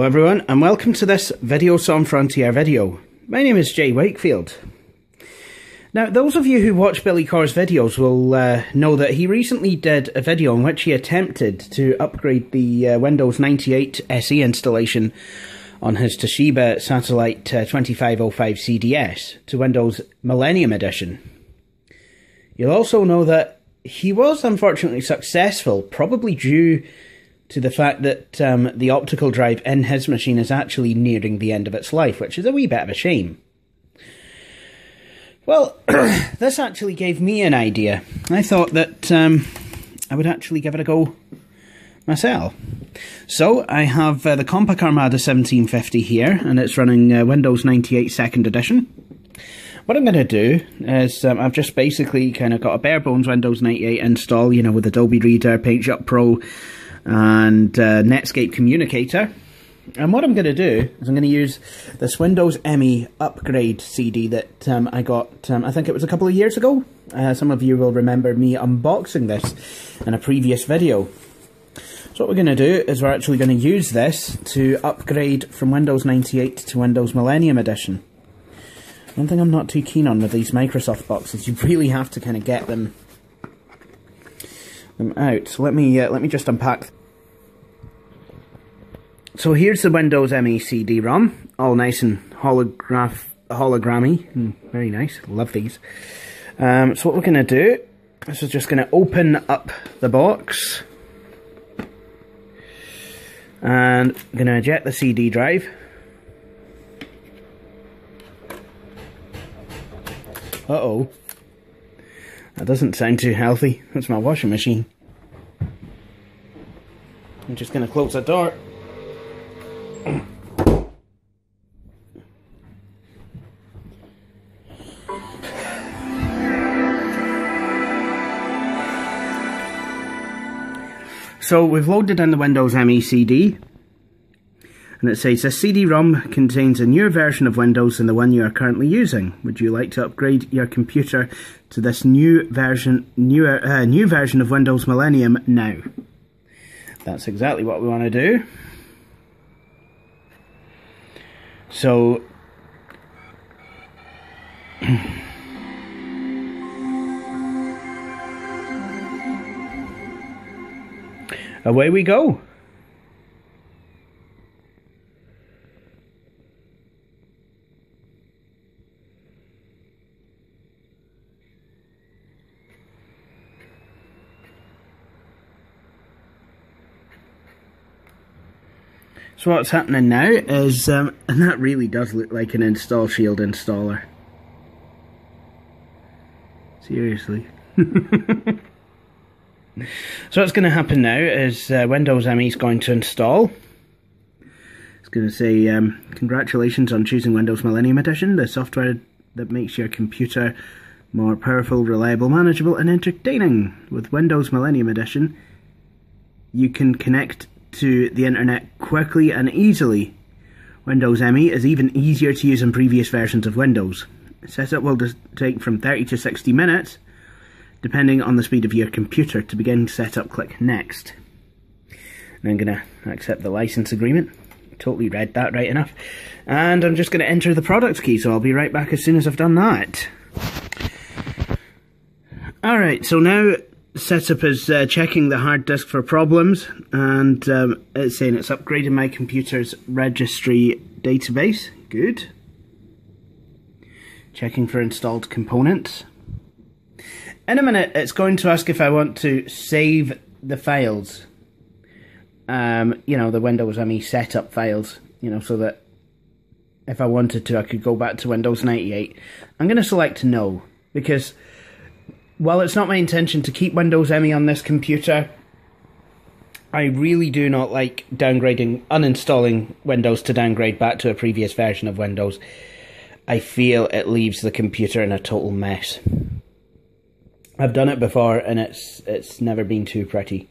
Hello everyone, and welcome to this Videos on Frontier video. My name is Jay Wakefield. Now, those of you who watch Billy Corr's videos will know that he recently did a video in which he attempted to upgrade the Windows 98 SE installation on his Toshiba Satellite 2505 CDS to Windows Millennium Edition. You'll also know that he was unfortunately successful, probably due to the fact that the optical drive in his machine is actually nearing the end of its life, which is a wee bit of a shame. Well, this actually gave me an idea. I thought that I would actually give it a go myself. So, I have the Compaq Armada 1750 here, and it's running Windows 98 2nd edition. What I'm going to do is, I've just basically kind of got a bare bones Windows 98 install, you know, with Adobe Reader, PaintShop Pro, and Netscape Communicator. And what I'm going to do is I'm going to use this Windows ME upgrade CD that I got, I think it was a couple of years ago. Some of you will remember me unboxing this in a previous video. So what we're going to do is we're actually going to use this to upgrade from Windows 98 to Windows Millennium Edition. One thing I'm not too keen on with these Microsoft boxes, you really have to kind of get them out. So let me just unpack. So here's the Windows ME CD-ROM, all nice and hologrammy, very nice, love these. So what we're going to do is we're just going to open up the box, and I'm going to eject the CD drive. Uh-oh. That doesn't sound too healthy. That's my washing machine. I'm just going to close the door. So we've loaded in the Windows ME CD, and it says this CD-ROM contains a newer version of Windows than the one you are currently using. Would you like to upgrade your computer to this new version of Windows Millennium now? That's exactly what we want to do. So away we go. So what's happening now is, and that really does look like an Install Shield installer. Seriously. So what's going to happen now is Windows ME is going to install. It's going to say, congratulations on choosing Windows Millennium Edition, the software that makes your computer more powerful, reliable, manageable, and entertaining. With Windows Millennium Edition, you can connect to the internet quickly and easily. Windows ME is even easier to use than previous versions of Windows. Setup will take from 30 to 60 minutes, depending on the speed of your computer. To begin setup, click Next. And I'm going to accept the license agreement. Totally read that right enough. And I'm just going to enter the product key, so I'll be right back as soon as I've done that. Alright, so now setup is checking the hard disk for problems, and it's saying it's upgraded my computer's registry database. Good. Checking for installed components. In a minute, it's going to ask if I want to save the files. You know, the Windows ME setup files, you know, so that if I wanted to, I could go back to Windows 98. I'm going to select No, because while it's not my intention to keep Windows ME on this computer, I really do not like uninstalling Windows to downgrade back to a previous version of Windows. I feel it leaves the computer in a total mess. I've done it before, and it's never been too pretty.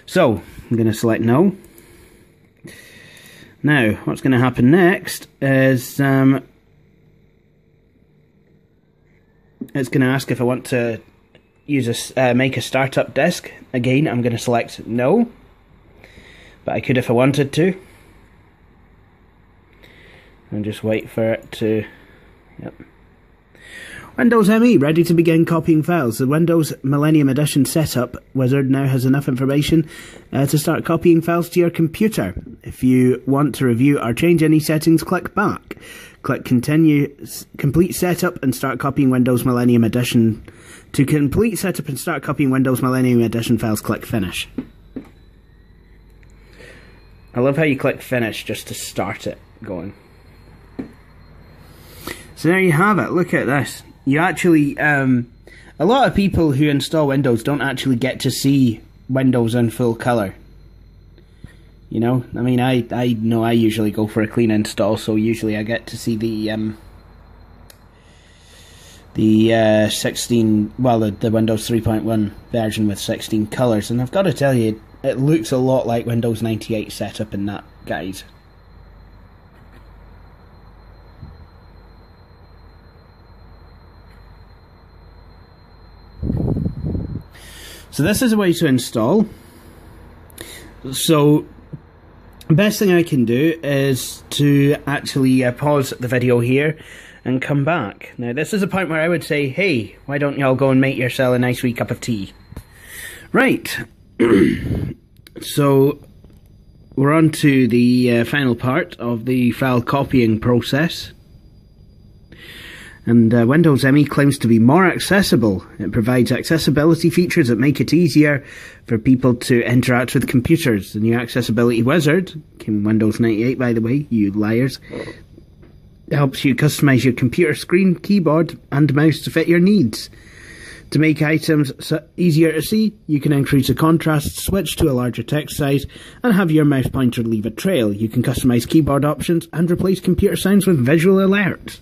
So, I'm going to select No. Now, what's going to happen next is it's going to ask if I want to make a startup disk. Again, I'm going to select no, but I could if I wanted to. And just wait for it to... Yep. Windows ME, ready to begin copying files. The Windows Millennium Edition setup wizard now has enough information to start copying files to your computer. If you want to review or change any settings, click back. Click continue, complete setup and start copying Windows Millennium Edition. To complete setup and start copying Windows Millennium Edition files, click finish. I love how you click finish just to start it going. So there you have it, look at this. You actually, a lot of people who install Windows don't actually get to see Windows in full colour. You know, I mean, I know I usually go for a clean install, so usually I get to see the 16, well, the Windows 3.1 version with 16 colours, and I've got to tell you, it looks a lot like Windows 98 setup in that guide. So this is a way to install. So the best thing I can do is to actually pause the video here and come back. Now this is a point where I would say, hey, why don't y'all go and make yourself a nice wee cup of tea? Right. So we're on to the final part of the file copying process. And Windows ME claims to be more accessible. It provides accessibility features that make it easier for people to interact with computers. The new accessibility wizard, came in Windows 98 by the way, you liars, helps you customize your computer screen, keyboard and mouse to fit your needs. To make items easier to see, you can increase the contrast, switch to a larger text size, and have your mouse pointer leave a trail. You can customize keyboard options and replace computer sounds with visual alerts.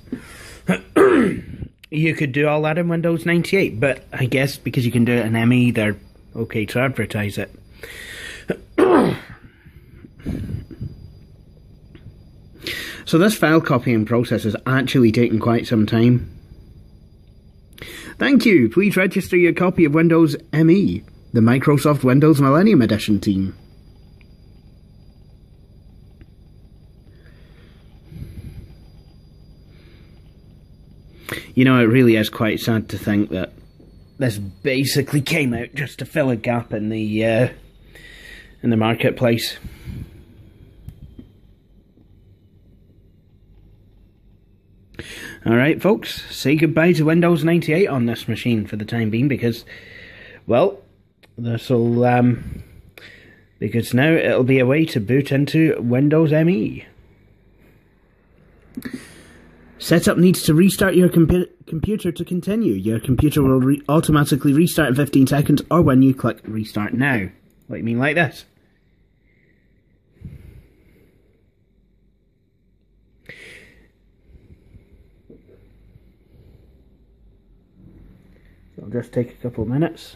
You could do all that in Windows 98, but I guess because you can do it in ME, they're okay to advertise it. So this file copying process has actually taken quite some time. Thank you. Please register your copy of Windows ME, the Microsoft Windows Millennium Edition team. You know, it really is quite sad to think that this basically came out just to fill a gap in the marketplace. Alright folks, say goodbye to Windows 98 on this machine for the time being because, well, this'll, because now it'll be a way to boot into Windows ME. Setup needs to restart your computer to continue. Your computer will automatically restart in 15 seconds or when you click Restart Now. What do you mean like this? So it'll just take a couple of minutes.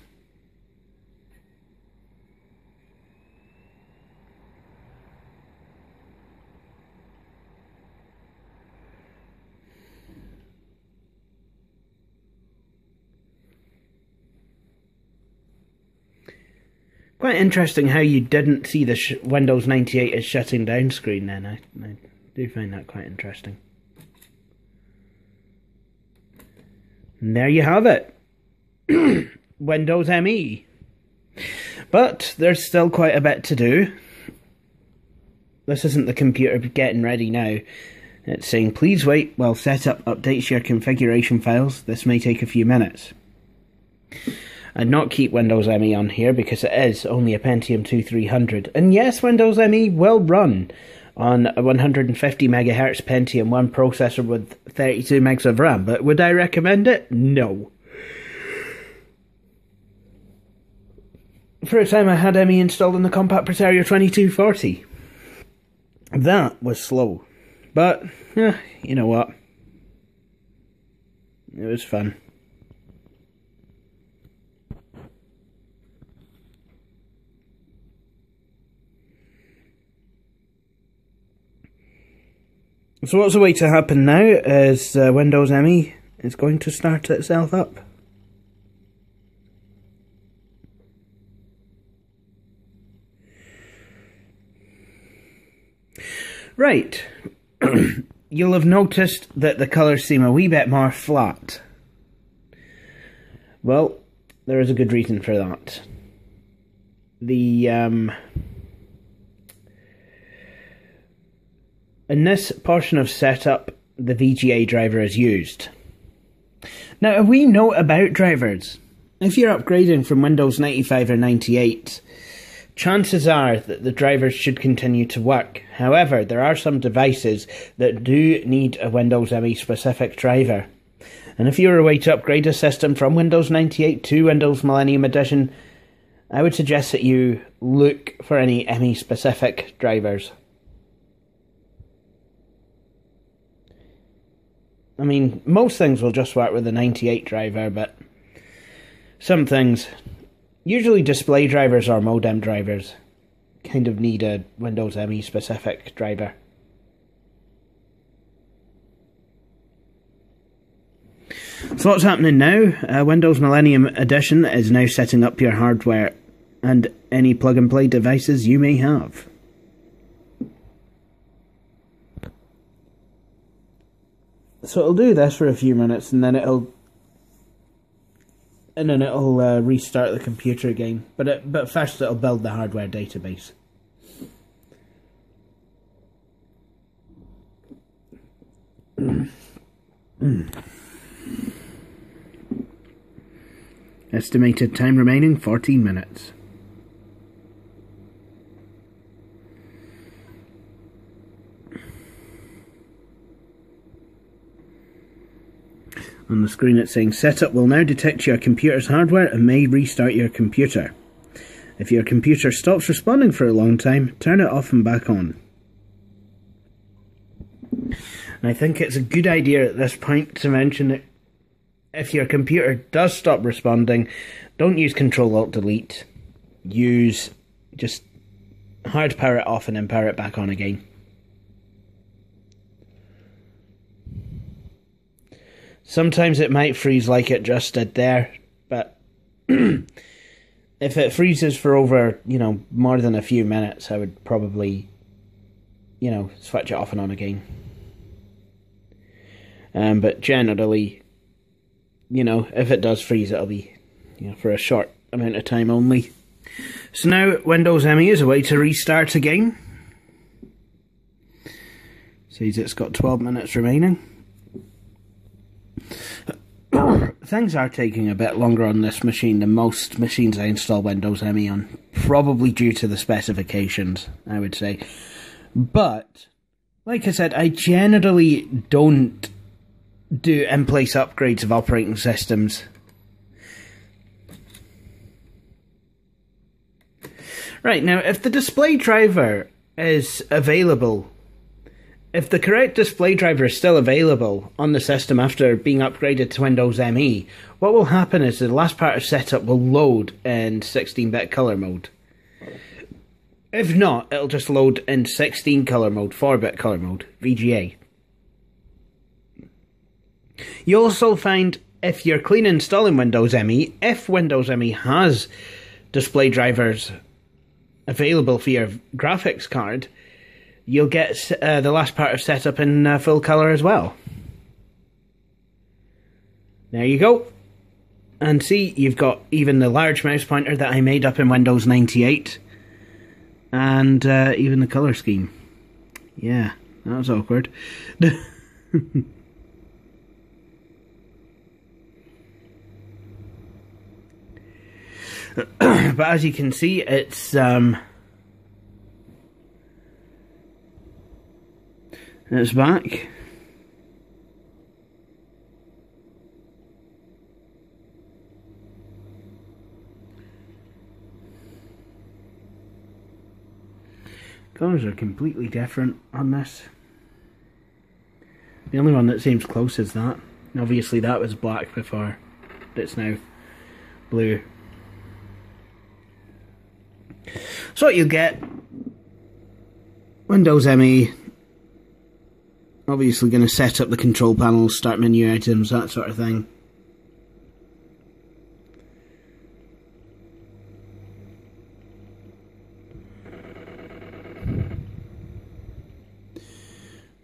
Quite interesting how you didn't see the Windows 98 is shutting down screen then. I do find that quite interesting. And there you have it. Windows ME. But there's still quite a bit to do. This isn't the computer getting ready now. It's saying please wait while setup updates your configuration files. This may take a few minutes. I'd not keep Windows ME on here because it is only a Pentium 2 300. And yes, Windows ME will run on a 150 MHz Pentium 1 processor with 32 megs of RAM, but would I recommend it? No. For a time I had ME installed on the Compaq Armada 2240. That was slow. But, you know what? It was fun. So what's the way to happen now is Windows ME is going to start itself up. Right. You'll have noticed that the colours seem a wee bit more flat. Well, there is a good reason for that. In this portion of setup, the Vga driver is used. Now, a wee note about drivers. If you're upgrading from Windows 95 or 98, chances are that the drivers should continue to work. However, there are some devices that do need a Windows ME specific driver. And if you're away to upgrade a system from Windows 98 to Windows Millennium Edition, I would suggest that you look for any ME specific drivers. I mean, most things will just work with the 98 driver, but some things, usually display drivers or modem drivers, kind of need a Windows ME specific driver. So what's happening now? Windows Millennium Edition is now setting up your hardware and any plug-and-play devices you may have. So it'll do this for a few minutes, and then it'll restart the computer again. But first it'll build the hardware database. Estimated time remaining 14 minutes. On the screen it's saying setup will now detect your computer's hardware and may restart your computer. If your computer stops responding for a long time, turn it off and back on. And I think it's a good idea at this point to mention that if your computer does stop responding, don't use Control-Alt-Delete. Use just hard power it off and then power it back on again. Sometimes it might freeze like it just did there, but if it freezes for over, more than a few minutes, I would probably, switch it off and on again. But generally, if it does freeze, it'll be, for a short amount of time only. So now Windows ME is a way to restart again. Says it's got 12 minutes remaining. Things are taking a bit longer on this machine than most machines I install Windows ME on. Probably due to the specifications, I would say. But, like I said, I generally don't do in-place upgrades of operating systems. Right, now, if the display driver is available, if the correct display driver is still available on the system after being upgraded to Windows ME, what will happen is the last part of setup will load in 16-bit color mode. If not, it'll just load in 16 color mode, 4-bit color mode, VGA. You'll also find, if you're clean installing Windows ME, if Windows ME has display drivers available for your graphics card, you'll get the last part of setup in full colour as well. There you go. And see, you've got even the large mouse pointer that I made up in Windows 98. And even the colour scheme. Yeah, that was awkward. But as you can see, it's back. Colours are completely different on this. The only one that seems close is that. Obviously that was black before, but it's now blue. So what you get, Windows ME, obviously going to set up the control panel, start menu items, that sort of thing.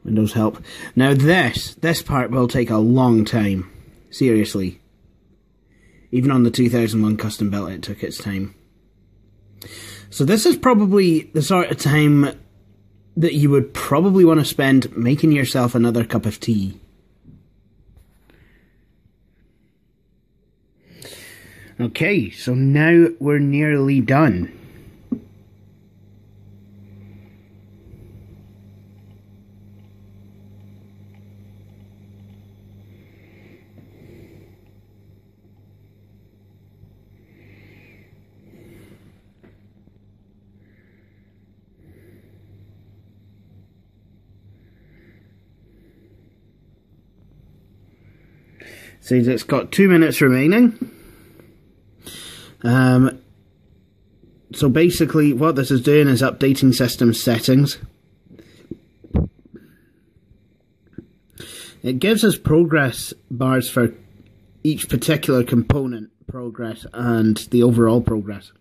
Windows help. Now this part will take a long time. Seriously. Even on the 2001 custom built, it took its time. So this is probably the sort of time that you would probably want to spend making yourself another cup of tea. Okay, so now we're nearly done. So it's got 2 minutes remaining. So basically what this is doing is updating system settings. It gives us progress bars for each particular component progress and the overall progress.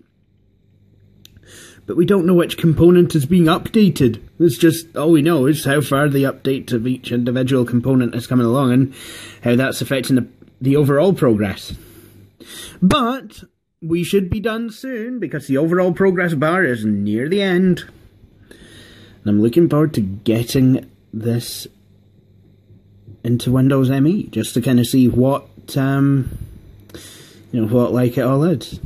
But we don't know which component is being updated. It's just, all we know is how far the update of each individual component is coming along and how that's affecting the overall progress. But we should be done soon because the overall progress bar is near the end. And I'm looking forward to getting this into Windows ME just to kind of see what, what like it all is.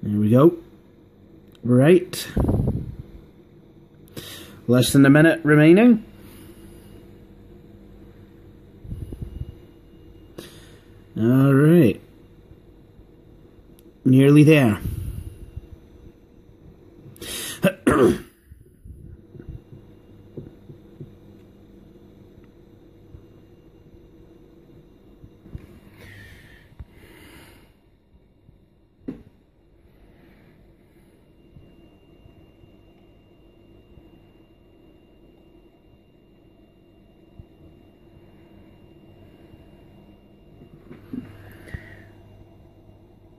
There we go. Right. Less than a minute remaining. Alright. Nearly there.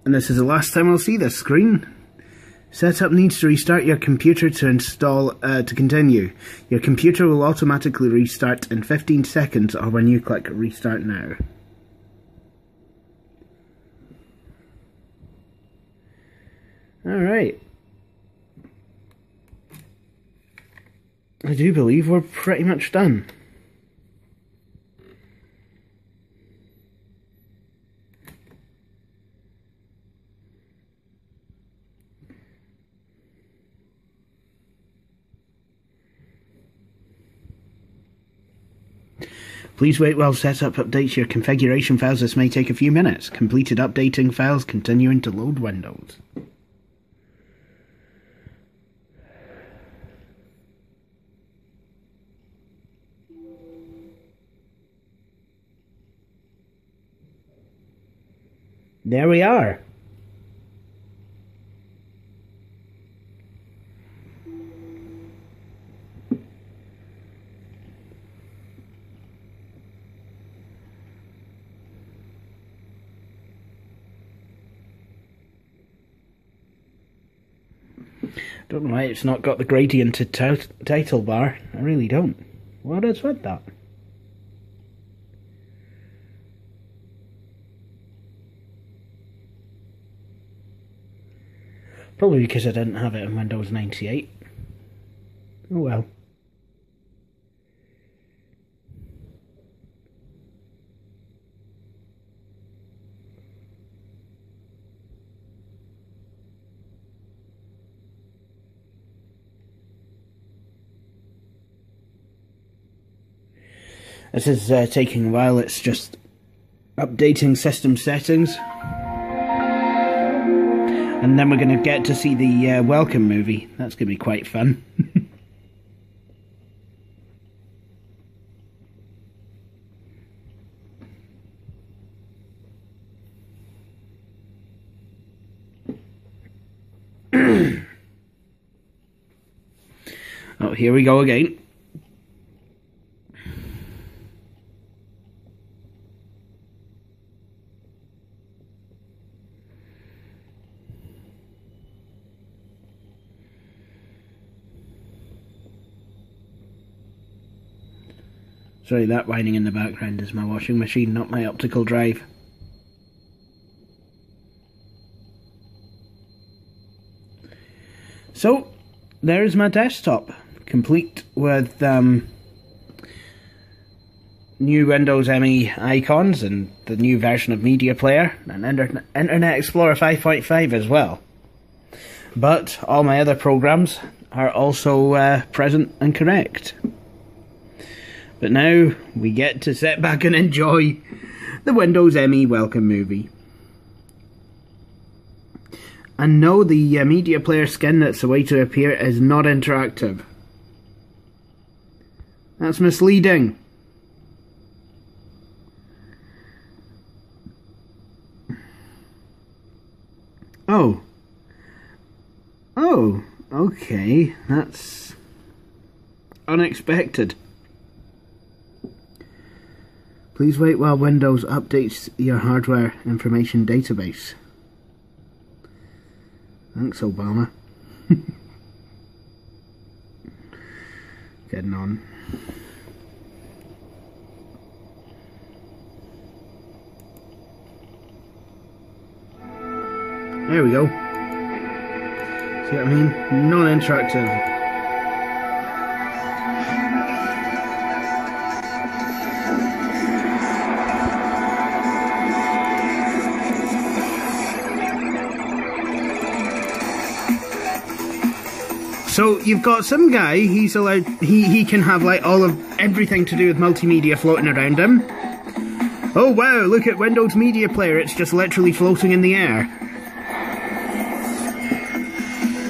And this is the last time we'll see this screen. Setup needs to restart your computer to install, to continue. Your computer will automatically restart in 15 seconds or when you click Restart Now. Alright. I do believe we're pretty much done. Please wait while setup updates your configuration files. This may take a few minutes. Completed updating files continuing to load Windows. There we are. Don't know why it's not got the gradient title bar. I really don't. What is with that? Probably because I didn't have it in Windows 98. Oh well. This is taking a while. It's just updating system settings. And then we're going to get to see the Welcome movie. That's going to be quite fun. Oh, here we go again. Sorry, that whining in the background is my washing machine, not my optical drive. So, there's my desktop, complete with new Windows ME icons and the new version of Media Player and Internet Explorer 5.5 as well. But all my other programs are also present and correct. But now we get to sit back and enjoy the Windows ME welcome movie. And no, the Media Player skin that's the way to appear is not interactive. That's misleading. Oh. Oh, okay. That's unexpected. Please wait while Windows updates your hardware information database. Thanks, Obama. Getting on. There we go. See what I mean? Non-interactive. So you've got some guy, he's allowed, he can have like everything to do with multimedia floating around him. Oh wow, look at Windows Media Player, it's just literally floating in the air.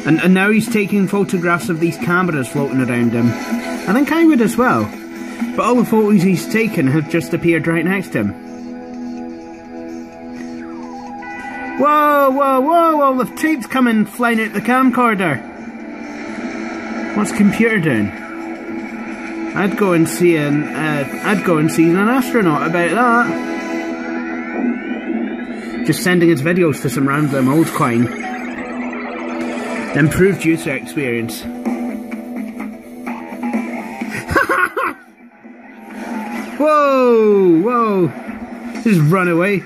And now he's taking photographs of these cameras floating around him. I think I would as well. But all the photos he's taken have just appeared right next to him. Whoa, whoa, whoa, all the tape's coming flying out the camcorder. What's the computer doing? I'd go and see an astronaut about that. Just sending his videos to some random old coin. Improved user experience. Whoa, whoa! Just run away.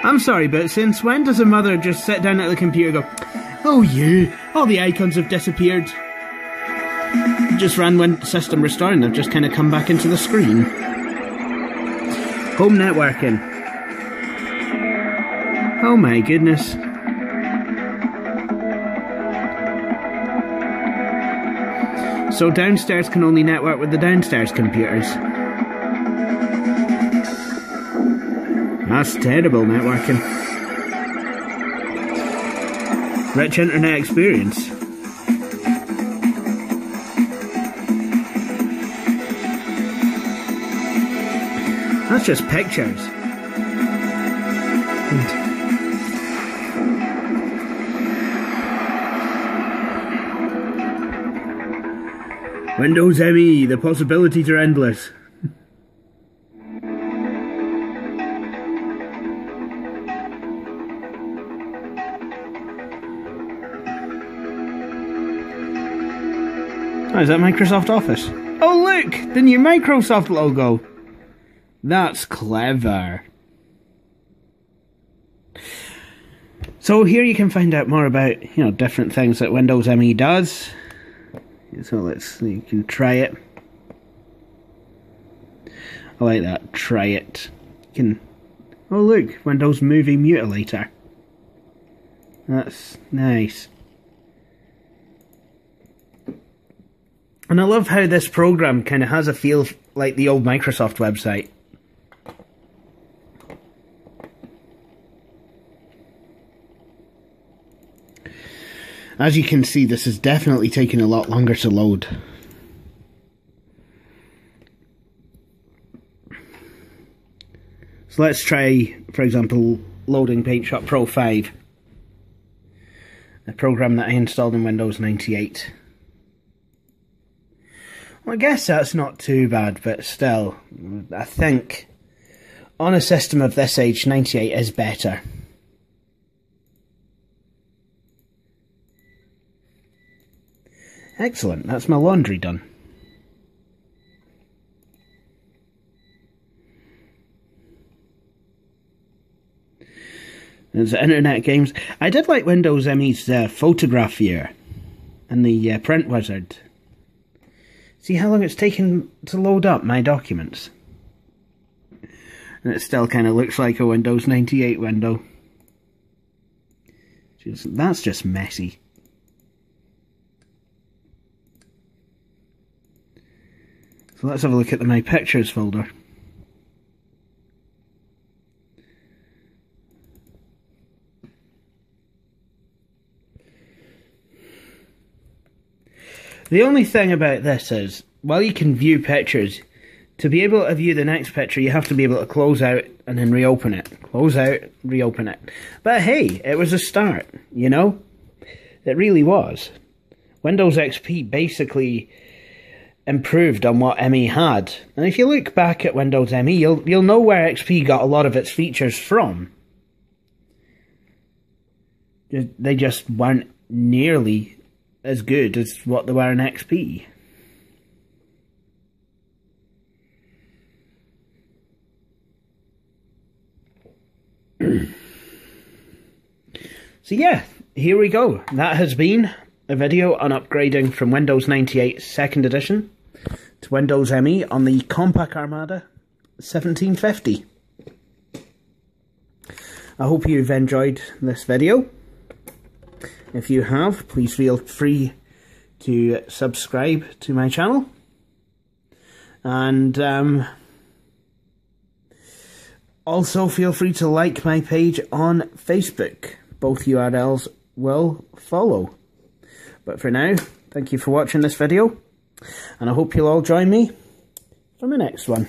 I'm sorry, but since when does a mother just sit down at the computer and go, oh yeah, all the icons have disappeared. Just ran when system restore and they've just kind of come back into the screen. Home networking. Oh my goodness. So downstairs can only network with the downstairs computers. That's terrible networking. Rich internet experience. That's just pictures. Windows ME, the possibilities are endless. Oh, is that Microsoft Office? Oh look! The new Microsoft logo! That's clever. So here you can find out more about, different things that Windows ME does. So you can try it. I like that, try it. Oh look, Windows Movie Mutilator. That's nice. And I love how this program kind of has a feel like the old Microsoft website. As you can see, this is definitely taking a lot longer to load. So let's try, for example, loading PaintShop Pro 5. A program that I installed in Windows 98. Well, I guess that's not too bad, but still, I think on a system of this age, 98 is better. Excellent, that's my laundry done. There's internet games. I did like Windows ME's photograph viewer and the print wizard. See how long it's taken to load up my documents? And it still kind of looks like a Windows 98 window. That's just messy. So let's have a look at my pictures folder. The only thing about this is, while you can view pictures, to be able to view the next picture, you have to be able to close out and then reopen it. Close out, reopen it. But hey, it was a start, you know? It really was. Windows XP basically improved on what ME had. And if you look back at Windows ME, you'll know where XP got a lot of its features from. They just weren't nearly as good as what they were in XP. So yeah, here we go. That has been a video on upgrading from Windows 98 2nd edition to Windows ME on the Compaq Armada 1750. I hope you've enjoyed this video. If you have, please feel free to subscribe to my channel. And also feel free to like my page on Facebook. Both URLs will follow. But for now, thank you for watching this video, and I hope you'll all join me for my next one.